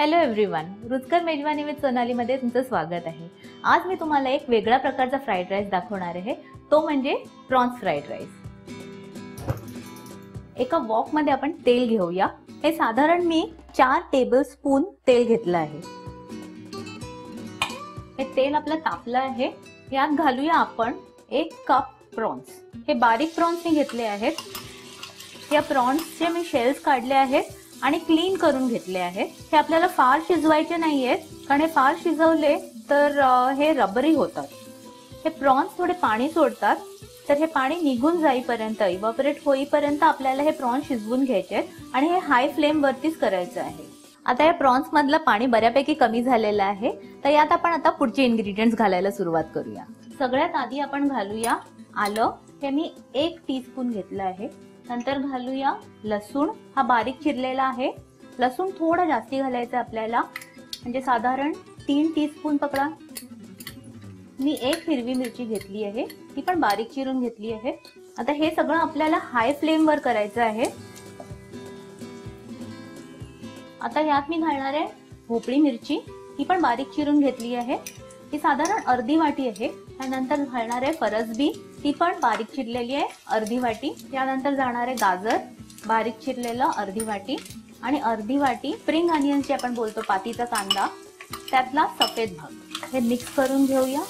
Hello everyone, रुचकर मेजवानी with Sonali मध्ये तुमचं स्वागत आहे। आज मी तुम्हाला एक वेगळ्या प्रकारचा फ्राइड राईस दाखवणार आहे, तो म्हणजे प्रॉन्स फ्राइड राईस। एका वॉक मध्ये आपण तेल घेऊया। हे साधारण मी 4 टेबलस्पून तेल घेतलं आहे। हे तेल आपलं तापलं आहे। यात घालूया आपण 1 कप प्रॉन्स। हे बारीक प्रॉन्स मी घेतले आहेत। या प्रॉन्सचे मी शेल्स काढले आहेत आणि क्लीन करून घेतले आहेत। हे आपल्याला फार शिजवायचे नाहीयेत, कारण हे फार शिजवले तर हे रबरी होतात। हे प्रॉन्स थोडे पाणी सोडतात, तर हे पाणी निघून जाईपर्यंत, इव्हॅपोरेट होईपर्यंत आपल्याला हे प्रॉन्स शिजवून घ्यायचे आणि हे हाय फ्लेम वरतीच करायचं आहे। आता या प्रॉन्स मधलं पाणी बऱ्यापैकी कमी झालेलं आहे, तर यात आपण आता पुढचे इन्ग्रेडियंट्स घालायला सुरुवात करूया। सगळ्यात आधी आपण घालूया आलं। हे मी 1 टीस्पून घेतलं आहे। नंतर घालूया लसूण, हा बारीक चिरलेला आहे। लसूण थोडा जास्ती घालायचा आपल्याला, म्हणजे साधारण 3 टीस्पून पकडा। मी 1 हिरवी मिरची घेतली आहे, ती पण बारीक चिरून घेतली आहे। आता हे सगळं आपल्याला हाय फ्लेम वर करायचं आहे। आता यात मी घालणार आहे भोपळी मिरची, ती पण बारीक चिरून घेतली आहे, ती साधारण अर्धी वाटी आहे। त्यानंतर घालणार आहे फरसबी, ती पण बारीक चिरलेली आहे, अर्धी वाटी। त्यानंतर जाणार आहे गाजर, बारीक चिरलेलं, अर्धी वाटी। आणि अर्धी वाटी स्प्रिंग अनियन जे आपण बोलतो, पातीचा कांदा, त्यातला सफेद भाग। हे मिक्स करून घेऊया।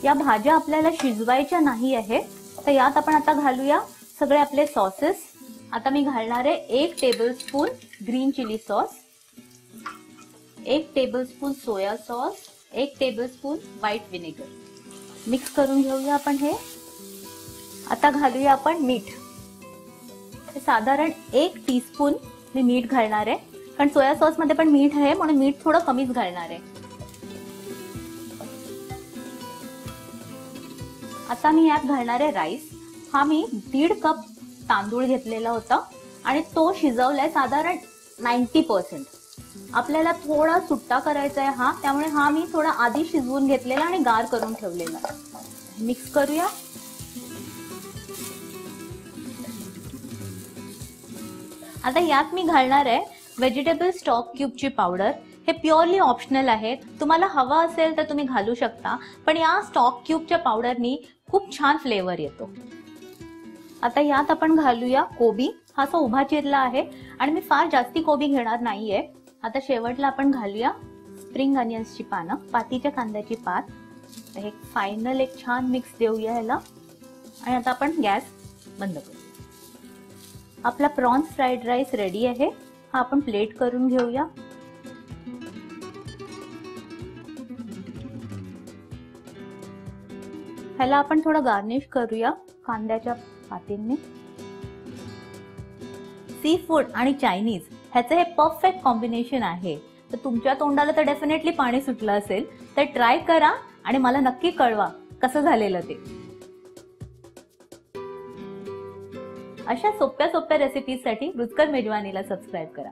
या भाज्या आपल्याला शिजवायच्या नाही आहे, तर यात आपण आता घालूया सगळे आपले सॉसेस। आता मी घालणार आहे 1 tablespoon green chilli sauce, 1 tablespoon soya sauce, 1 tablespoon white vinegar. Mix करून घेऊया आपण हे। आता घालूया आपण मीठ। साधारण 1 टीस्पून मी मीठ घालणार आहे, कारण सोया सॉस मध्ये पण मीठ आहे, म्हणून मीठ थोडं कमीच घालणार आहे। आता मी यात घालणार आहे राईस। हा मी 1.5 कप तांदूळ घेतलेला होता आणि तो शिजवलाय साधारण 90%। आपल्याला थोडा सुट्टा करायचा आहे हा, त्यामुळे हा मी थोडा आधी शिजवून घेतलेला आणि गार करून ठेवलेला। मिक्स करूया। आता यात मी घालणार आहे व्हेजिटेबल स्टॉक क्यूबची पावडर। हे प्युअरली ऑप्शनल आहे, तुम्हाला हवा असेल तर तुम्ही घालू शकता, पण या स्टॉक क्यूबच्या पावडरनी खूप छान फ्लेवर येतो। आता यात आपण घालूया कोबी। हा असा उभा चिरला आहे आणि मी फार जास्ती कोबी घेणार नाहीये। आता शेवटला आपण घालूया स्प्रिंग अनियन्सची पानं, पातीच्या कांद्याची पात। हे फायनल एक छान मिक्स देऊया याला आणि आता आपण गॅस बंद करूया। आपला प्रॉन्स फ्राइड राईस रेडी आहे। हा आपण प्लेट करून घेऊया। ह्याला आपण थोडं गार्निश करूया कांद्याच्या पातींनी। सी फूड आणि चायनीज ह्याचं हे परफेक्ट कॉम्बिनेशन आहे, तर तुमच्या तोंडाला तर डेफिनेटली पाणी सुटलं असेल, तर ट्राय करा आणि मला नक्की कळवा कसं झालेलं ते। अशा सोप्या सोप्या रेसिपीजसाठी रुचकर मेजवानीला सबस्क्राइब करा।